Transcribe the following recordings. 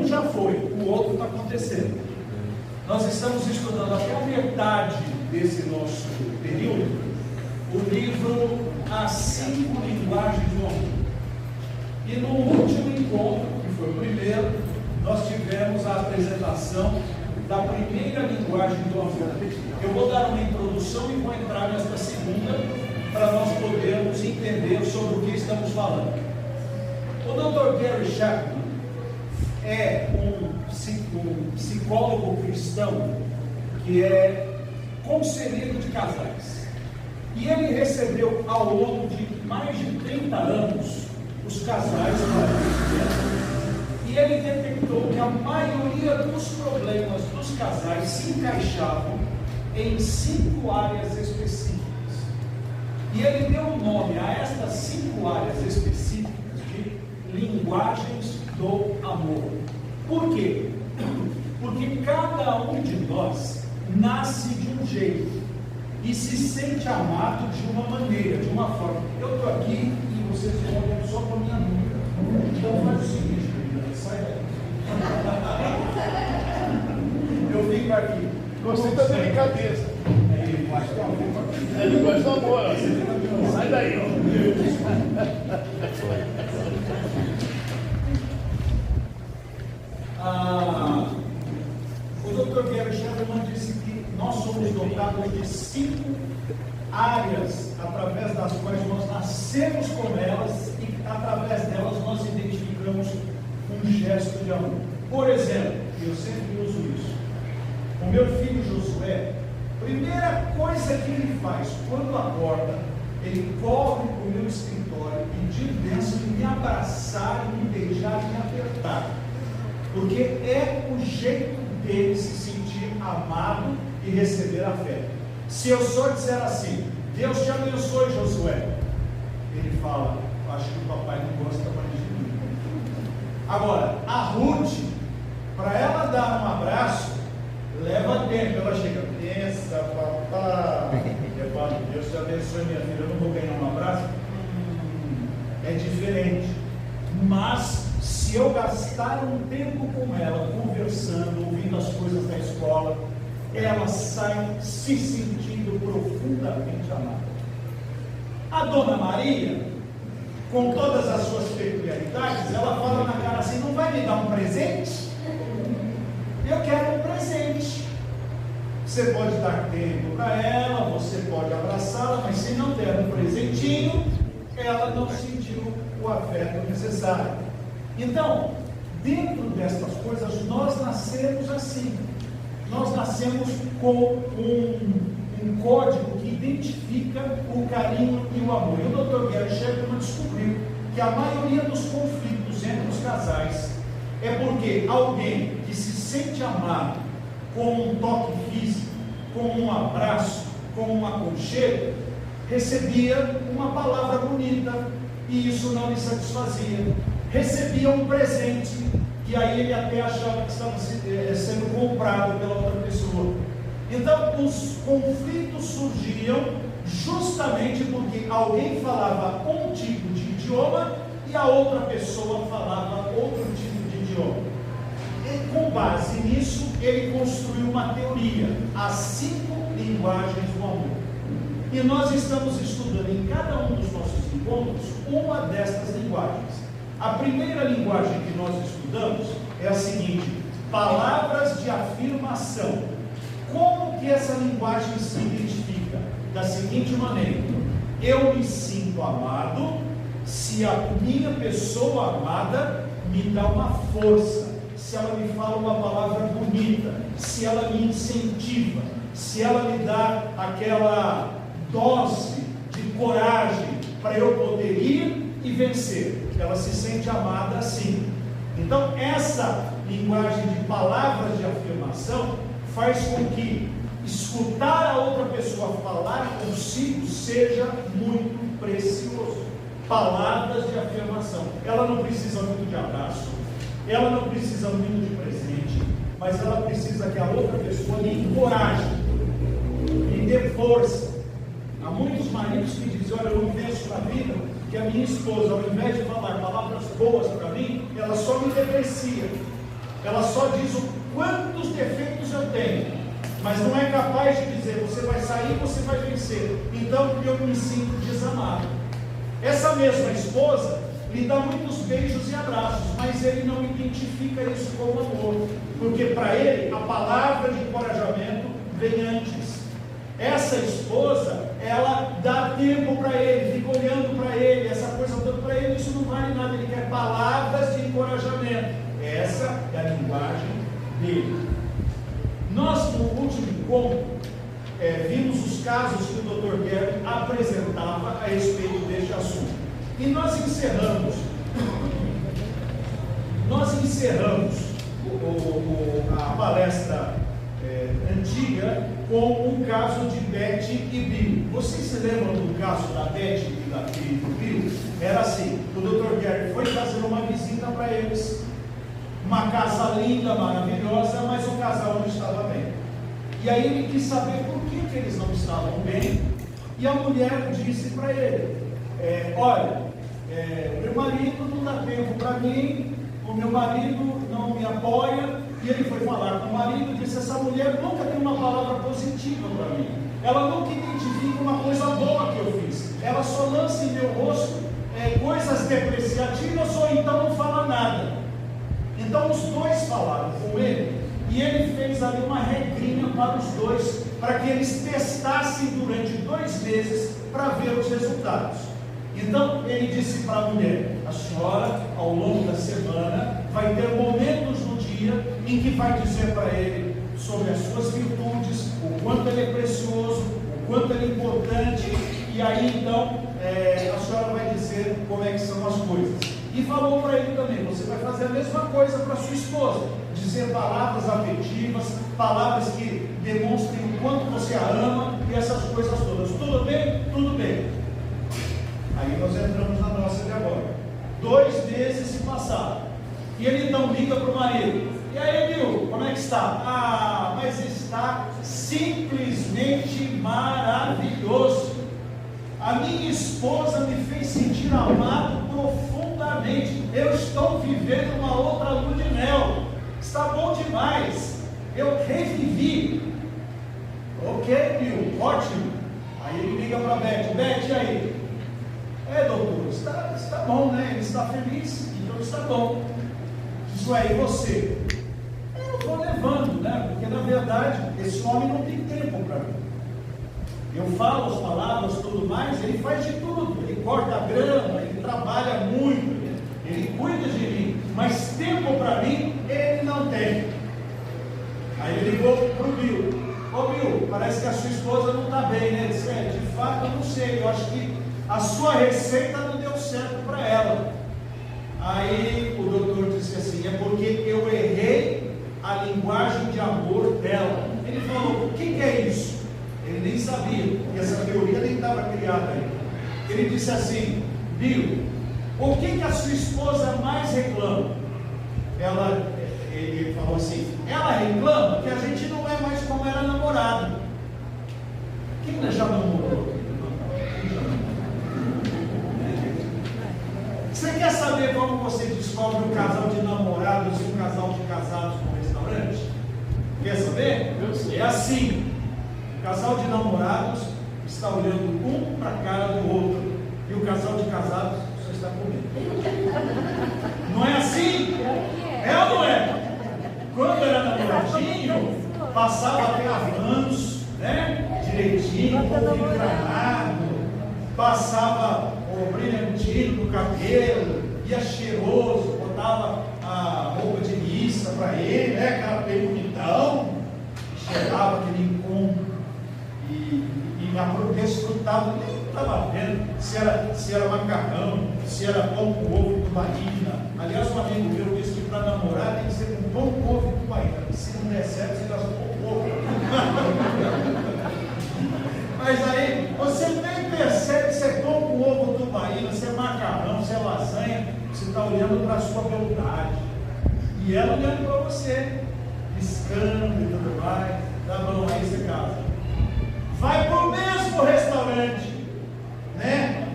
um já foi, o outro está acontecendo. Nós estamos estudando até a metade desse nosso período o livro As 5 Linguagens do Amor. E no último encontro, que foi o primeiro, nós tivemos a apresentação da primeira linguagem do amor. Eu vou dar uma introdução e vou entrar nesta segunda para nós podermos entender sobre o que estamos falando. O Dr. Gary Chapman é um psicólogo cristão que é conselheiro de casais. E ele recebeu ao longo de mais de 30 anos os casais e ele detectou que a maioria dos problemas dos casais se encaixavam em 5 áreas específicas. E ele deu um nome a estas 5 áreas específicas de linguagens do amor. Por quê? Porque cada um de nós nasce de um jeito e se sente amado de uma maneira, de uma forma. Eu estou aqui e vocês estão olhando só para a minha nuca. Então faz o seguinte, querida, sai daí. Eu fico aqui. Gostei da delicadeza. Ele gosta do amor. Ele gosta do amor. Sai daí, ó. O Dr. Gary Chapman disse que nós somos dotados de 5 áreas através das quais nós nascemos com elas e através delas nós identificamos um gesto de amor. Por exemplo, eu sempre uso isso. O meu filho Josué, primeira coisa que ele faz quando acorda, ele corre para o meu escritório, pedir bênção e me abraçar, e me beijar e me apertar. Porque é o jeito dele se sentir amado e receber afeto. Se eu só disser assim, Deus te abençoe, Josué, ele fala, acho que o papai não gosta mais de mim. Agora, a Ruth, para ela dar um abraço, leva tempo. Ela chega, pensa, papai, eu falo, Deus te abençoe, minha filha, eu não vou ganhar um abraço. É diferente. Mas se eu gastar um tempo com ela, conversando, ouvindo as coisas da escola, ela sai se sentindo profundamente amada. A Dona Maria, com todas as suas peculiaridades, ela fala na cara assim, não vai me dar um presente? Eu quero um presente. Você pode dar tempo para ela, você pode abraçá-la, mas se não der um presentinho, ela não sentiu o afeto necessário. Então, dentro destas coisas, nós nascemos assim. Nós nascemos com um código que identifica o carinho e o amor. E o Dr. Gary Chapman descobriu que a maioria dos conflitos entre os casais é porque alguém que se sente amado com um toque físico, com um abraço, com um aconchego, recebia uma palavra bonita e isso não lhe satisfazia. Recebia um presente e aí ele até achava que estava sendo comprado pela outra pessoa. Então os conflitos surgiam justamente porque alguém falava um tipo de idioma e a outra pessoa falava outro tipo de idioma. E com base nisso ele construiu uma teoria, as 5 linguagens do amor. E nós estamos estudando em cada um dos nossos encontros uma destas linguagens. A primeira linguagem que nós estudamos é a seguinte: palavras de afirmação. Como que essa linguagem se identifica? Da seguinte maneira: eu me sinto amado se a minha pessoa amada me dá uma força, se ela me fala uma palavra bonita, se ela me incentiva, se ela me dá aquela dose de coragem para eu poder ir e vencer. Ela se sente amada assim. Então essa linguagem de palavras de afirmação faz com que escutar a outra pessoa falar consigo seja muito precioso. Palavras de afirmação. Ela não precisa muito de abraço, ela não precisa muito de presente, mas ela precisa que a outra pessoa lhe encoraje, lhe dê força. Há muitos maridos que dizem, olha, eu não venço na vida, que a minha esposa, ao invés de falar palavras boas para mim, ela só me deprecia. Ela só diz o quantos defeitos eu tenho, mas não é capaz de dizer, você vai sair, você vai vencer. Então eu me sinto desamado. Essa mesma esposa lhe dá muitos beijos e abraços, mas ele não identifica isso como amor, porque para ele a palavra de encorajamento vem antes. Essa esposa, ela dá tempo para ele, fica olhando para ele, essa coisa toda para ele, isso não vale nada, ele quer palavras de encorajamento. Essa é a linguagem dele. Nós, no último encontro, vimos os casos que o Dr. Gary apresentava a respeito deste assunto. E nós encerramos a palestra antiga com um caso de Beth e Bill. Vocês se lembram do caso da Beth e do Bill? Era assim, o Dr. Gary foi fazer uma visita para eles, uma casa linda, maravilhosa, mas o casal não estava bem. E aí ele quis saber por que eles não estavam bem, e a mulher disse para ele, olha, meu marido não dá tempo para mim, o meu marido não me apoia. E ele foi falar com o marido e disse, essa mulher nunca tem uma palavra positiva para mim, ela nunca identifica uma coisa boa que eu fiz, ela só lança em meu rosto coisas depreciativas, ou então não fala nada. Então os dois falaram com ele, e ele fez ali uma regrinha para os dois, para que eles testassem durante 2 meses, para ver os resultados. Então ele disse para a mulher, a senhora ao longo da semana vai ter momentos no dia em que vai dizer para ele sobre as suas virtudes, o quanto ele é precioso, o quanto ele é importante, e aí então a senhora vai dizer como é que são as coisas. E falou para ele também, você vai fazer a mesma coisa para sua esposa, dizer palavras afetivas, palavras que demonstrem o quanto você a ama, e essas coisas todas. Tudo bem? Tudo bem. Aí nós entramos na nossa de agora. 2 meses se passaram, e ele então liga para o marido, e aí, Bill, como é que está? Ah, mas está simplesmente maravilhoso. A minha esposa me fez sentir amado profundamente. Eu estou vivendo uma outra lua de mel. Está bom demais. Eu revivi. Ok, Bill, ótimo. Aí ele liga para a Beth. Beth, e aí? Doutor, está bom, né? Ele está feliz, então está bom. Isso aí, você? Eu vou levando, né? Porque na verdade, esse homem não tem tempo para mim. Eu falo as palavras, tudo mais, ele faz de tudo. Ele corta a grama, ele trabalha muito, ele cuida de mim, mas tempo para mim, ele não tem. Aí ele ligou para o Bill. Ô Bill, parece que a sua esposa não está bem, né? Ele disse, de fato eu não sei, eu acho que a sua receita não deu certo para ela. Aí o doutor disse assim, é porque eu errei a linguagem de amor dela. Ele falou, o que é isso? Ele nem sabia, porque essa teoria nem estava criada ainda. Ele disse assim, Bill, o que a sua esposa mais reclama? Ele falou assim, ela reclama que a gente não é mais como era namorado. Quem já namorou? Você quer saber como você descobre um casal de namorados e um casal de casados no restaurante? Quer saber? É assim, o casal de namorados está olhando um para a cara do outro, e o casal de casados só está comendo. Não é assim? É ou não é? Quando era namoradinho, passava até avanço, né? Direitinho, com o granado, passava o brilhantinho no cabelo, ia cheiroso, botava a roupa de missa para ele, né? Aquela bonitão, cheirava aquele encontro e desfrutava, nem estava vendo se era macarrão, se era pão com ovo e tubaína. Aliás, um amigo meu disse que para namorar tem que ser com pão com ovo e tubaína. Se não der certo, você gasta pão com ovo. Mas aí você nem percebe se é pão com ovo ou tubaína, se é macarrão, se é lasanha. Você está olhando para a sua beldade, e ela olhando para você, piscando e tudo mais. Tá bom, aí você casa. Vai para o mesmo restaurante, né?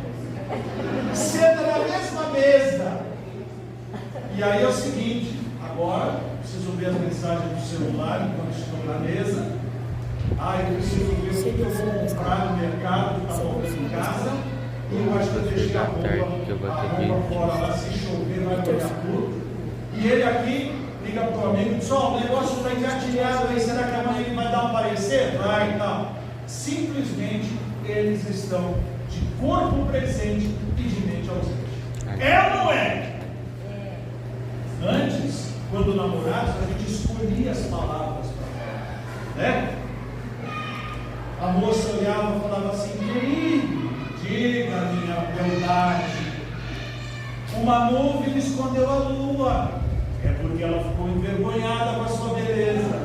Senta na mesma mesa. E aí é o seguinte, agora fora, preciso ver as mensagens do celular enquanto estou na mesa. Eu preciso ver o que eu vou comprar no mercado, que está bom em casa. E eu acho que eu deixei a roupa fora lá, se chover, vai molhar tudo. E ele aqui liga para o amigo e diz: o negócio está engatilhado aí, será que amanhã ele vai dar um parecer? Vai e tal. Simplesmente eles estão de corpo presente e de mente ausente. É ou não é? Antes, quando namorados, a gente escolhia as palavras para falar, né? A moça olhava e falava assim: querido, diga a minha verdade. Uma nuvem escondeu a lua. É porque ela ficou envergonhada com a sua beleza.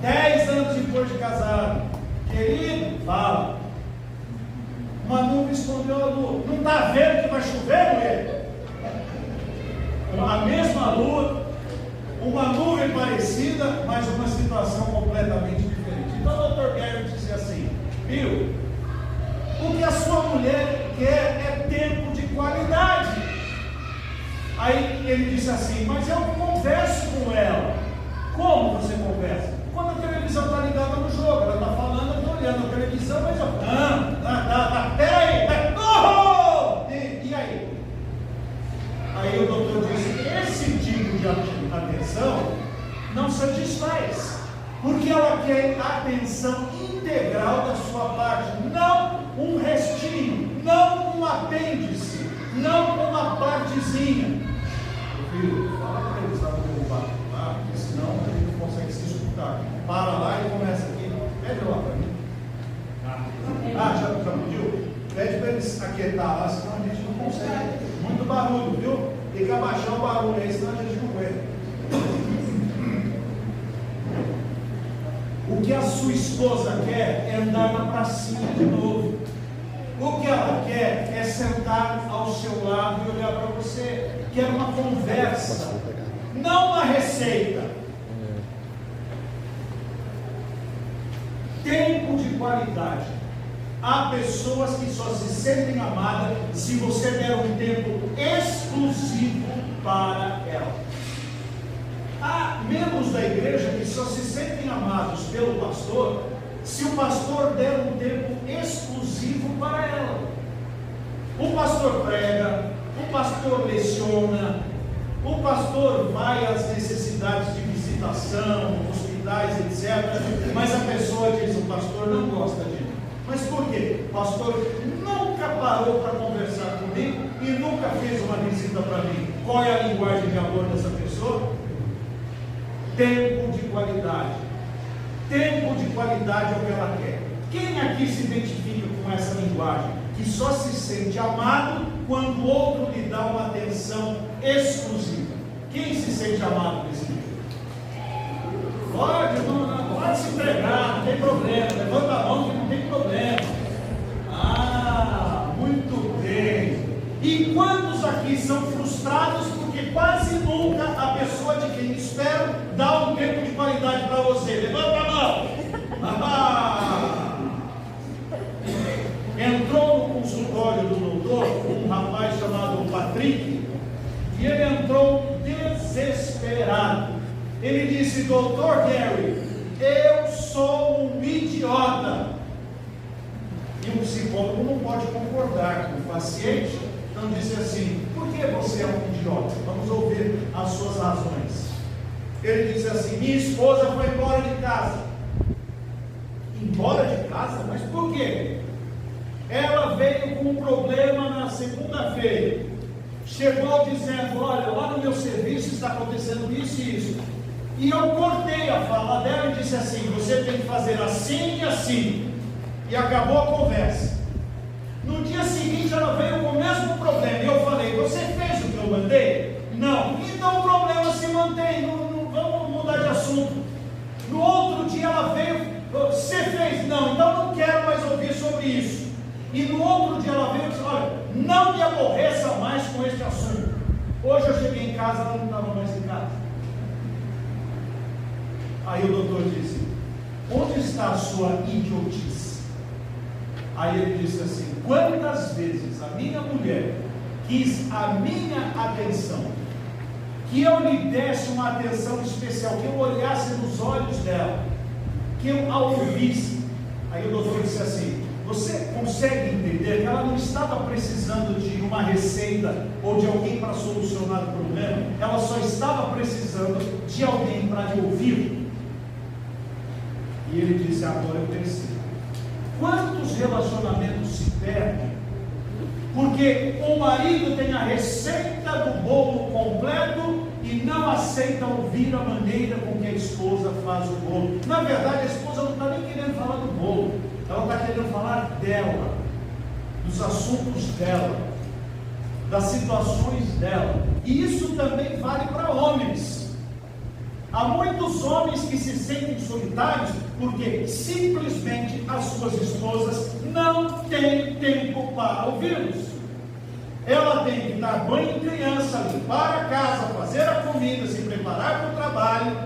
10 anos depois de casado, querido, fala. Uma nuvem escondeu a lua. Não está vendo que vai chover, mulher? A mesma lua, uma nuvem parecida, mas uma situação completamente diferente. Então o Dr. Gary disse assim: viu? O que a sua mulher quer é tempo de qualidade. Aí ele disse assim: mas eu converso com ela. Como você conversa? Quando a televisão está ligada no jogo, ela está falando, eu estou olhando a televisão, mas eu. Peraí, e aí? Aí o doutor disse: esse tipo de atenção não satisfaz, porque ela quer atenção integral da sua parte, não um restinho, não um apêndice, não uma partezinha. Filho, fala para eles lá no derrubar, tá? Porque senão a gente não consegue se escutar. Para lá e começa aqui. Pede lá para mim. Já pediu? Pede para eles aquietar lá, senão a gente não consegue. Muito barulho, viu? Tem que abaixar o barulho aí, senão a gente não aguenta. O que a sua esposa quer é andar na pracinha de novo. O que ela quer é sentar ao seu lado e olhar para você. Quer uma conversa, não uma receita. Tempo de qualidade. Há pessoas que só se sentem amadas se você der um tempo exclusivo para ela. Há membros da igreja que só se sentem amados pelo pastor se o pastor der um tempo exclusivo para ela. O pastor prega, o pastor leciona, o pastor vai às necessidades de visitação, hospitais, etc. Mas a pessoa diz: o pastor não gosta disso. Mas por quê? O pastor nunca parou para conversar comigo e nunca fez uma visita para mim. Qual é a linguagem de amor dessa pessoa? Tempo de qualidade. Tempo de qualidade é o que ela quer. Quem aqui se identifica com essa linguagem? Que só se sente amado quando o outro lhe dá uma atenção exclusiva. Quem se sente amado desse jeito? Pode se pregar, não tem problema. Levanta a mão que não tem problema. Muito bem. E quantos aqui são frustrados porque quase nunca a pessoa de quem espero dá um tempo de qualidade para você? Levanta a mão. Entrou no consultório do doutor um rapaz chamado Patrick, e ele entrou desesperado. Ele disse: doutor Gary, eu sou um idiota. E o psicólogo não pode concordar com o paciente, então disse assim: por que você é um idiota? Vamos ouvir as suas razões. Ele disse assim: minha esposa foi embora de casa. Embora de casa? Mas por quê? Ela veio com um problema na segunda-feira. Chegou dizendo: olha, lá no meu serviço está acontecendo isso e isso. E eu cortei a fala dela e disse assim: você tem que fazer assim e assim. E acabou a conversa. No dia seguinte ela veio com o mesmo problema. E eu falei: você fez o que eu mandei? Não. Então o problema se mantém. Não vamos mudar de assunto. No outro dia ela veio: você fez? Não. Então não quero mais ouvir sobre isso. E no outro dia ela veio e disse: olha, não me aborreça mais com este assunto. Hoje eu cheguei em casa, ela não estava mais em casa. Aí o doutor disse: onde está a sua idiotice? Aí ele disse assim: quantas vezes a minha mulher quis a minha atenção, que eu lhe desse uma atenção especial, que eu olhasse nos olhos dela, que eu a ouvisse. Aí o doutor disse assim: você consegue entender que ela não estava precisando de uma receita ou de alguém para solucionar o problema, ela só estava precisando de alguém para lhe ouvir? E ele disse: agora eu percebo. Quantos relacionamentos se perdem porque o marido tem a receita do bolo completo e não aceita ouvir a maneira com que a esposa faz o bolo? Na verdade, a esposa não está nem querendo falar do bolo, ela está querendo falar dela, dos assuntos dela, das situações dela. E isso também vale para homens. Há muitos homens que se sentem solitários porque simplesmente as suas esposas não têm tempo para ouvi-los. Ela tem que dar banho em criança, limpar a casa, fazer a comida, se preparar para o trabalho,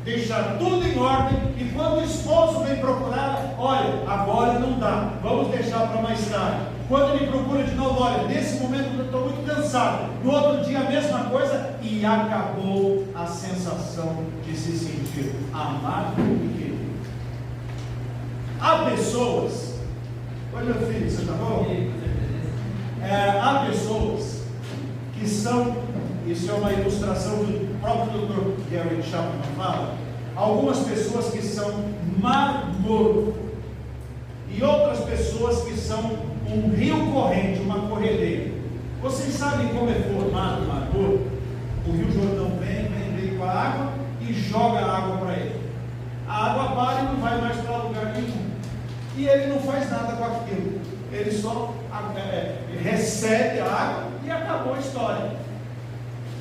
deixar tudo em ordem, e quando o esposo vem procurar, olha, agora não dá, vamos deixar para mais tarde. Quando ele procura de novo, olha, nesse momento eu estou muito cansado, no outro dia a mesma coisa, e acabou a sensação de se sentir amado e querido. Há pessoas, oi meu filho, você está bom? Há pessoas que são, isso é uma ilustração do próprio Dr. Gary Chapman fala, algumas pessoas que são mármore e outras pessoas que são um rio corrente, uma corredeira. Vocês sabem como é formado o mármore? O Rio Jordão vem com a água e joga a água para ele. A água para e não vai mais para lugar nenhum. E ele não faz nada com aquilo. Ele só recebe a água e acabou a história.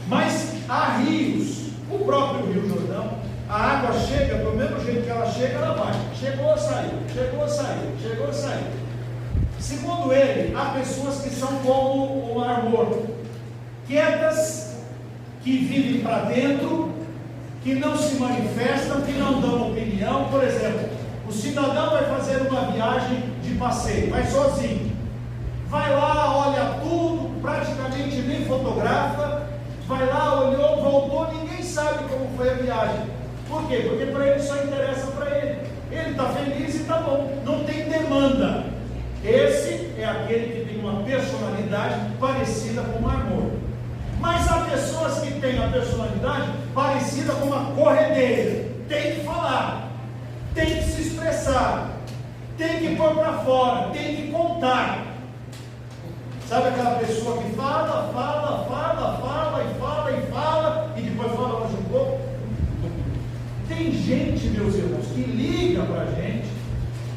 Mas há rios, o próprio Rio Jordão, a água chega, do mesmo jeito que ela chega, ela vai. Chegou, saiu, chegou, saiu, chegou, saiu. Segundo ele, há pessoas que são como o mármore, quietas, que vivem para dentro, que não se manifestam, que não dão opinião. Por exemplo, o cidadão vai fazer uma viagem de passeio, vai sozinho, vai lá, olha tudo, praticamente nem fotografa, vai lá, olhou, voltou, ninguém sabe como foi a viagem. Por quê? Porque para ele só interessa para ele. Ele está feliz e está bom, não tem demanda. Esse é aquele que tem uma personalidade parecida com o mármore. Mas há pessoas que têm a personalidade parecida com uma corredeira. Tem que falar, tem que se expressar, tem que pôr para fora, tem que contar. Sabe aquela pessoa que fala e depois fala mais um pouco? Tem gente, meus irmãos, que liga para a gente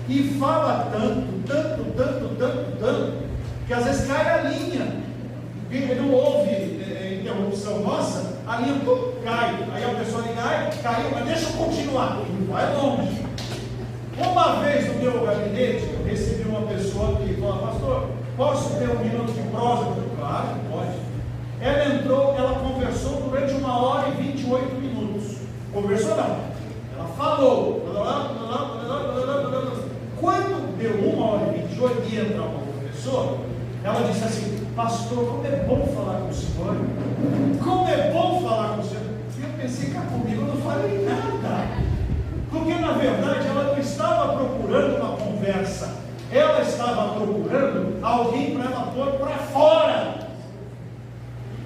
e fala tanto, que às vezes cai a linha. Não houve interrupção nossa, a linha cai. Aí a pessoa liga, caiu, mas deixa eu continuar. E vai longe. Uma vez no meu gabinete, eu recebi uma pessoa que falou: pastor, posso ter 1 minuto de prosa? Eu falei: claro, pode. Ela entrou, ela conversou durante 1h28 minutos. Conversou não, ela falou. Quando deu 1h28 e entra uma professora, ela disse assim: pastor, como é bom falar com o senhor, como é bom falar com o senhor. E eu pensei que comigo eu não falei nada, porque na verdade ela não estava procurando uma conversa, ela estava procurando alguém para ela pôr para fora.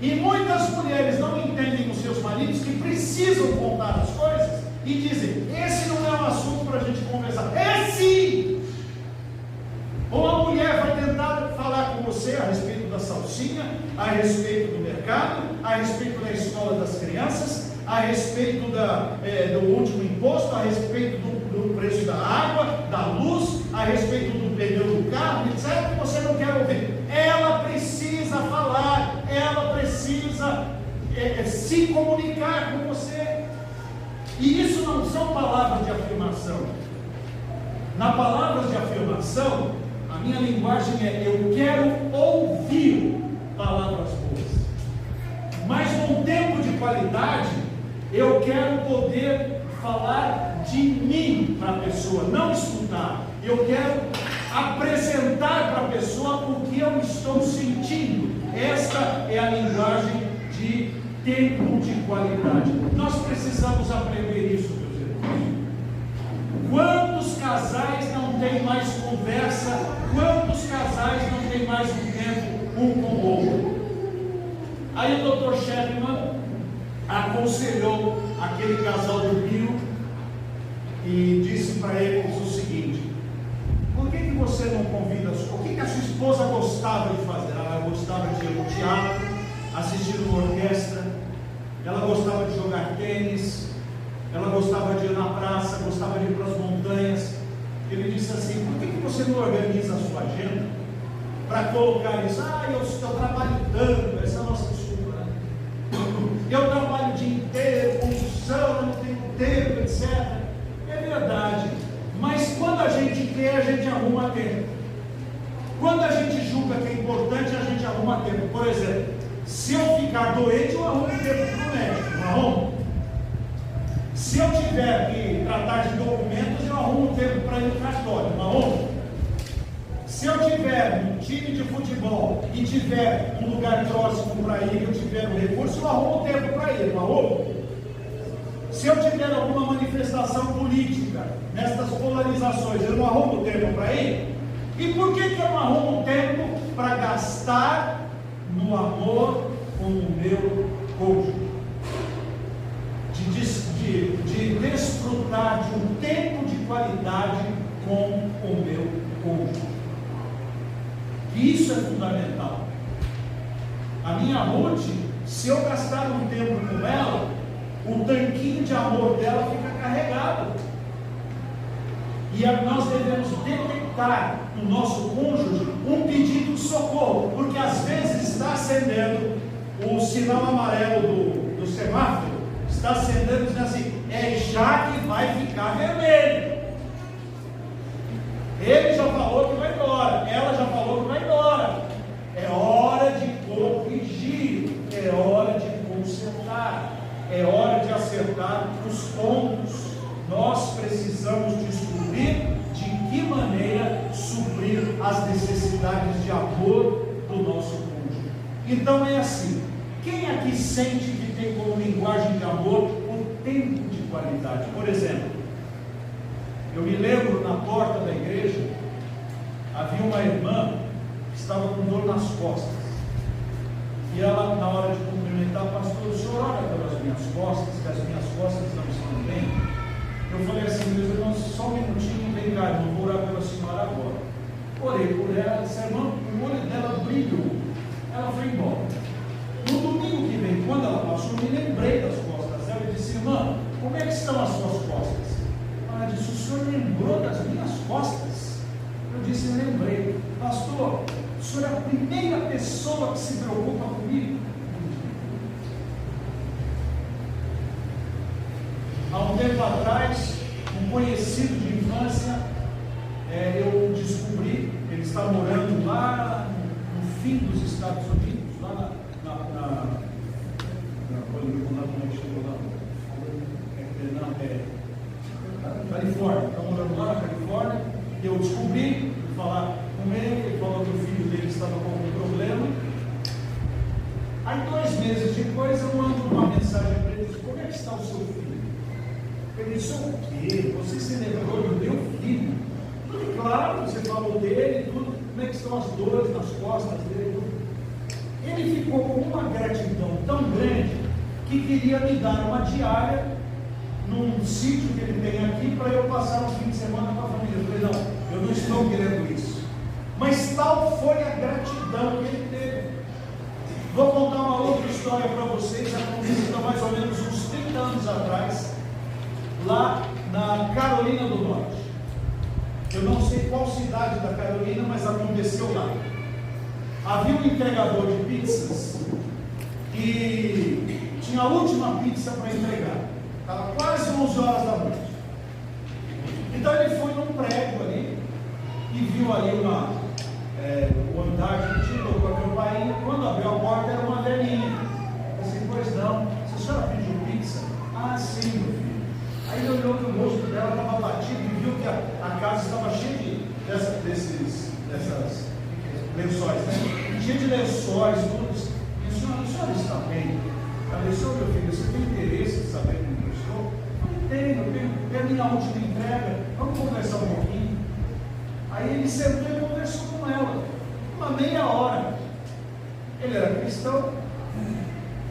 E muitas mulheres não entendem os seus maridos, que precisam contar as coisas, e dizem: esse não é um assunto para a gente conversar. É sim! Ou a mulher vai tentar falar com você a respeito da salsinha, a respeito do mercado, a respeito da escola das crianças, a respeito do último imposto, a respeito do preço da água, da luz, a respeito do pneu do carro, etc. que você não quer ouvir. Ela precisa falar, ela precisa se comunicar com você. E isso não são palavras de afirmação. Na palavras de afirmação, a minha linguagem é: eu quero ouvir palavras boas. Mas num tempo de qualidade, eu quero poder falar de mim para a pessoa, não escutar. Eu quero apresentar para a pessoa o que eu estou sentindo. Esta é a linguagem de tempo de qualidade. Nós precisamos aprender isso, meus irmãos. Quantos casais não têm mais conversa? Quantos casais não têm mais um tempo um com o outro? Aí o Dr. Chapman aconselhou aquele casal do Rio e disse para eles o seguinte: por que você não convida o que a sua esposa gostava de fazer? Ela gostava de ir ao teatro, assistir uma orquestra, ela gostava de jogar tênis, ela gostava de ir na praça, gostava de ir para as montanhas. Ele disse assim: por que você não organiza a sua agenda para colocar isso? Eu trabalho tanto, essa é a nossa desculpa, né? Eu trabalho o dia inteiro, construção, não tenho tempo, etc. É verdade, mas quando a gente quer, a gente arruma tempo. Quando a gente julga que é importante, a gente arruma tempo. Por exemplo, se eu ficar doente, eu arrumo tempo para o médico, não arrumo? Se eu tiver que tratar de documentos, eu arrumo tempo para ir no cartório, não arrumo? Se eu tiver um time de futebol e tiver um lugar próximo para ir, eu tiver um recurso, eu arrumo tempo para ir, não arrumo? Se eu tiver alguma manifestação política nestas polarizações, eu não arrumo tempo para ir? E por que eu não arrumo tempo para gastar no amor com o meu cônjuge? De desfrutar de um tempo de qualidade com o meu cônjuge. Isso é fundamental. A minha Ruth, se eu gastar um tempo com ela, o tanquinho de amor dela fica carregado. E nós devemos detectar no nosso cônjuge um pedido de socorro, porque às vezes está acendendo o sinal amarelo do semáforo, está acendendo dizendo assim: é já que vai ficar vermelho. Ele já falou que vai embora, ela já falou que vai embora. É hora de corrigir, é hora de consertar, é hora de acertar os pontos. Nós precisamos descobrir de que maneira suprir as necessidades de amor do nosso cônjuge. Então é assim: quem aqui sente que tem como linguagem de amor o tempo de qualidade? Por exemplo, eu me lembro na porta da igreja, havia uma irmã que estava com dor nas costas. E ela, na hora de cumprimentar, pastor, o senhor ora pelas minhas costas, que as minhas costas não estão bem? Eu falei assim: meus irmãos, só um minutinho, vem cá, eu vou orar pela senhora agora. Orei por ela, essa irmã, o olho dela brilhou, ela foi embora. No domingo que vem, quando ela passou, eu me lembrei das costas dela e disse: irmã, como é que estão as suas costas? Ela disse: o senhor lembrou das minhas costas? Eu disse: eu lembrei. Pastor, o senhor é a primeira pessoa que se preocupa comigo. Há um tempo atrás, um conhecido de infância, eu descobri, ele está morando lá no fim dos Estados Unidos, lá Califórnia, está morando lá na Califórnia. E eu descobri, fui falar com ele falou que o filho dele estava com algum problema. Aí 2 meses depois eu mando uma mensagem para ele: como é que está o seu filho? Ele disse: o quê? Você se lembrou do meu filho? Claro, você falou dele, tudo. Como é que estão as dores nas costas dele? Ele ficou com uma gratidão tão grande que queria me dar uma diária num sítio que ele tem aqui para eu passar um fim de semana com a família. Eu falei: não, eu não estou querendo isso. Mas tal foi a gratidão que ele teve. Vou contar uma outra história para vocês, aconteceu há mais ou menos uns 30 anos atrás, lá na Carolina do Norte. Eu não sei qual cidade da Carolina, mas aconteceu lá. Havia um entregador de pizzas que tinha a última pizza para entregar. Estava quase 11 horas da noite. Então ele foi num prédio ali e viu ali o andar que tinha, tocou a campainha. Quando abriu a porta, era uma velhinha. Eu disse: pois não, se a senhora pediu pizza? Ah, sim, meu filho. Aí ele olhou que o rosto dela estava batido e viu que a casa estava cheia desses lençóis, né? Cheia de lençóis, tudo. E a senhora está bem? Ela disse: ô meu filho, você tem interesse em saber como eu estou? Eu tenho, é a minha última entrega, vamos conversar um pouquinho. Aí ele sentou e conversou com ela, uma meia hora. Ele era cristão,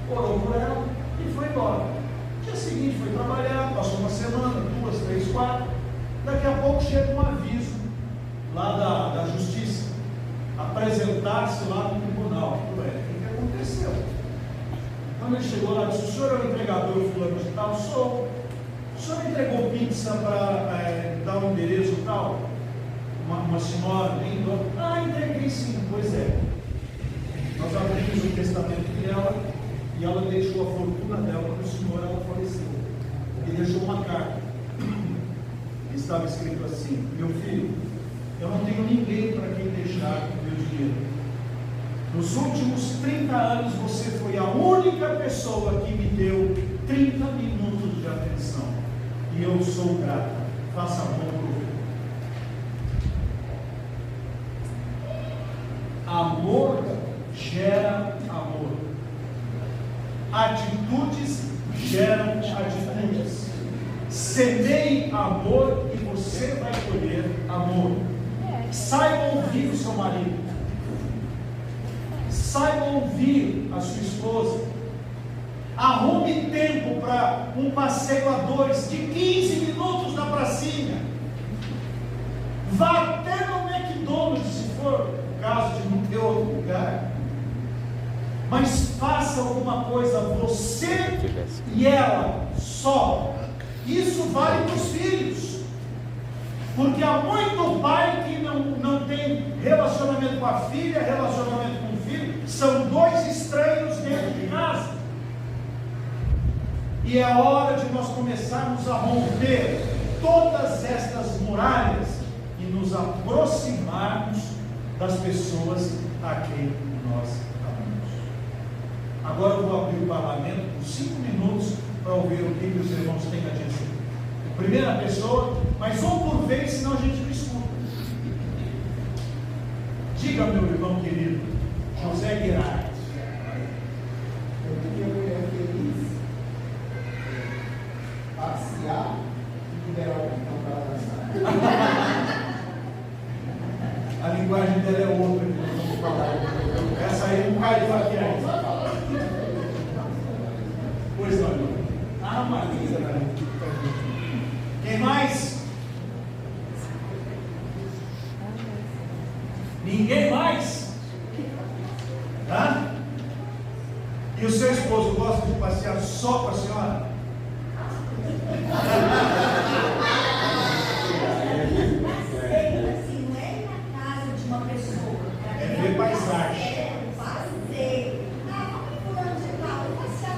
orou por ela e foi embora. No dia seguinte foi trabalhar, passou uma semana, 2, 3, 4. Daqui a pouco chega um aviso lá da justiça, apresentar-se lá no tribunal. O que aconteceu? Quando ele chegou lá, disse: o senhor é o entregador fulano de tal? Sou. O senhor entregou pizza para dar um endereço tal? Uma senhora, bem dona. Ah, entreguei sim. Pois é. Nós abrimos o testamento dela e ela deixou a fortuna dela para o senhor, ela faleceu. E deixou uma carta. Estava escrito assim: meu filho, eu não tenho ninguém para quem deixar meu dinheiro. Nos últimos 30 anos você foi a única pessoa que me deu 30 minutos de atenção. E eu sou grata. Faça bom proveito. Amor gera amor. Atitudes geram atitudes. Semeie amor e você vai colher amor. Saiba ouvir o seu marido. Saiba ouvir a sua esposa. Arrume tempo para um passeio a dois de 15 minutos na pracinha. Vá até no McDonald's, se for o caso de não ter outro lugar. Mas faça alguma coisa, você e ela só. Isso vale para os filhos. Porque há muito pai que não tem relacionamento com a filha, relacionamento com o filho. São dois estranhos dentro de casa. E é hora de nós começarmos a romper todas estas muralhas e nos aproximarmos das pessoas a quem nós amamos. Agora eu vou abrir o parlamento por 5 minutos para ouvir o que os irmãos têm a dizer. Primeira pessoa, mas um por vez, senão a gente não escuta. Diga, meu irmão querido, José Guirard. Eu queria mulher feliz, passear e liberar o cartão para dançar. A linguagem dela é outra que nós vamos falar. Essa aí não cai aqui ainda. Pois não, irmão. Ah, Marisa, né? Quem mais? Ninguém mais? Tá? E o seu esposo gosta de passear só com a senhora? Assim, não é na casa de uma pessoa. É ver paisagem. É um passeio. Ah, vamos fulano de tal, passear.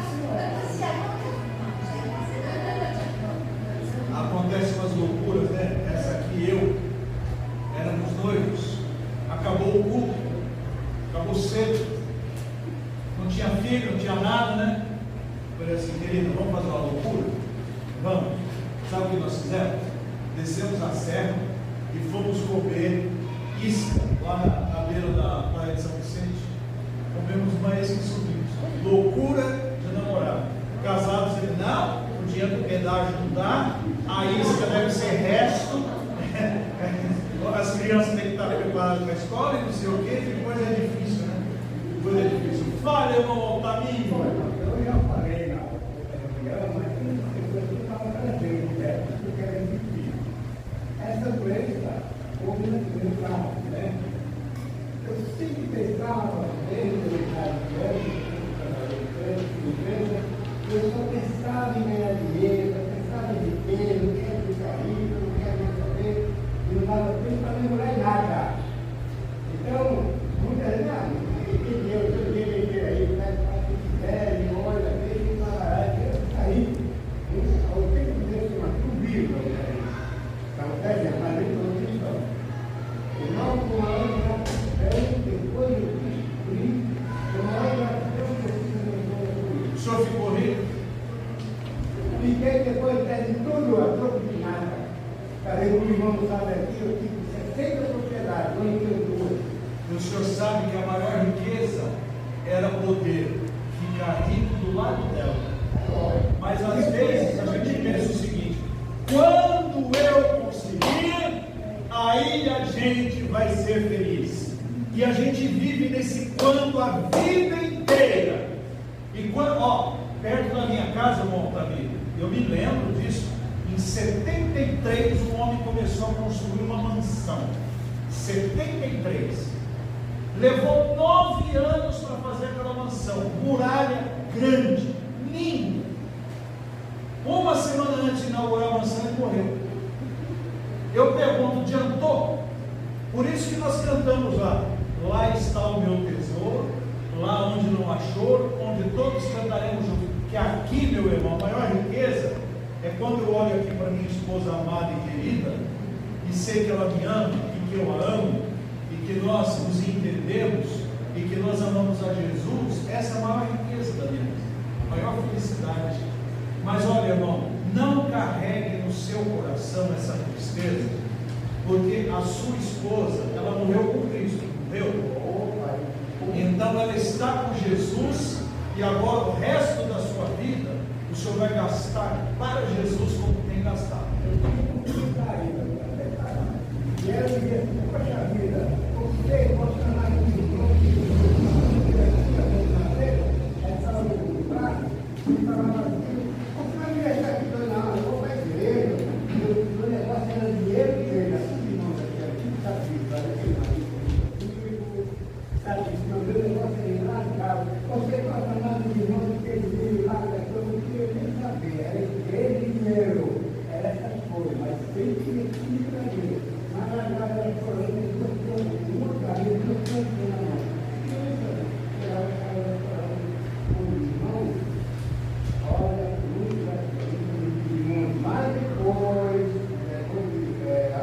Acontecem umas loucuras, né? Essa aqui eu, éramos noivos, acabou o culto, acabou cedo, não tinha filho, não tinha nada, né? Falei assim: querido, vamos fazer uma loucura? Vamos. Sabe o que nós fizemos? Descemos a serra e fomos comer isca lá na beira da praia de São Vicente. Comemos mais que subimos. Loucura de namorado. Casados, ele não, o dinheiro do pedágio não dá, a isca deve ser resto, as crianças têm que estar preparadas para a escola e não sei o que, que coisa difícil, né? Coisa difícil. Fala, irmão Altamiro. Eu já falei na reunião, mas tem pessoas que estavam trazendo, né? Porque querem repetir. Essa doença, houve no carro, né? Eu sempre pensava, desde o caso eu só pensava em ganhar dinheiro, eu pensava em riqueza, eu quero ficar rico, eu não quero saber, e não dava tempo para lembrar em nada. Então, muitas vezes, tem dinheiro, todo dia vem ter aí, faz o que quiser, olha, vem, fala, eu quero ficar rico. O tempo de Deus chama tudo né? Então, pede a maneira de cristão. E não com a outra fé, depois eu descobri, com a outra fé, eu preciso. O senhor ficou rico? Fiquei depois de tudo, a troco de nada. Falei com o irmão, sabe aqui, eu tive 60 propriedades, não tenho duas. E o senhor sabe que a maior riqueza era poder ficar rico do lado dela. Mas às vezes a gente pensa o seguinte: quando eu conseguir, aí a gente vai ser feliz. E a gente vive nesse quando a vida inteira. E quando, perto da minha casa, irmão Tamir, eu me lembro disso. Em 73 um homem começou a construir uma mansão. 73. Levou 9 anos para fazer aquela mansão. Muralha grande, linda. Uma semana antes de inaugurar a mansão, ele morreu. Eu pergunto, adiantou? Por isso que nós cantamos lá: lá está o meu tesouro, lá onde não há choro, onde todos cantaremos juntos. Que aqui, meu irmão, a maior riqueza é quando eu olho aqui para minha esposa amada e querida, e sei que ela me ama, e que eu a amo, e que nós nos entendemos, e que nós amamos a Jesus. Essa é a maior riqueza da minha vida, a maior felicidade. Mas olha, irmão, não carregue no seu coração essa tristeza, porque a sua esposa, ela morreu com Cristo, entendeu? Então ela está com Jesus, e agora o resto da sua vida o senhor vai gastar para Jesus como tem gastado. E ela dizia: poxa vida, você gosta mais de mim, essa hora do prato, e falava assim: você vai me deixar aqui toda hora, eu vou para a igreja, o negócio era dinheiro e igreja, tudo de mão aqui, sabe isso, sabe isso, meu negócio era ir lá em casa, você gosta mais de mim, que ele lá, eu não queria nem saber, era igreja e dinheiro, era essas coisas, mas sempre tinha tudo para mim. Mas agora ela chorando, eu estou muito carinho, eu estou muito na mão. Ela chorando com o irmão, olha, muito irmão. Mas depois,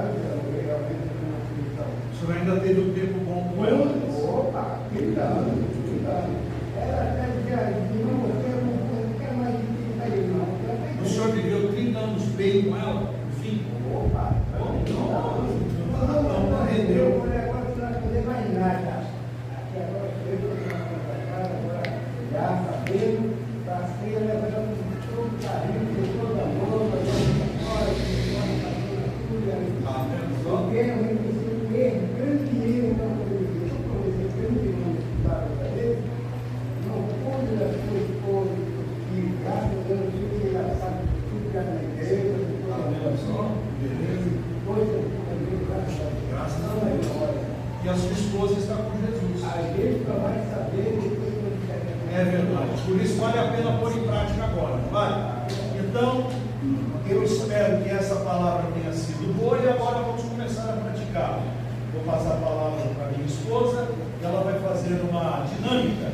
antes ela veio realmente uma solução. O senhor ainda teve um tempo bom com ela? Opa, 30 anos. Ela até dizia: irmão, você não quer mais ir aí, não. O senhor viveu 30 anos bem com ela? Enfim. Opa, não rendeu. O negócio não vai fazer mais nada. Aqui agora eu agora já sabendo, passei levando todo o carinho, todo o amor, porque eu reconheci um erro, grande erro para poder eu comecei grande erro para fazer, não pude da sua esposa, e graças a Deus, que ela sabe tudo que é na igreja, Graças a Deus. E a sua esposa está com Jesus. a gente só vai saber depois que a gente É verdade. Por isso vale a pena pôr em prática agora, não vale? Então, eu espero que essa palavra tenha sido boa e agora vamos começar a praticar. Vou passar a palavra para minha esposa e ela vai fazer uma dinâmica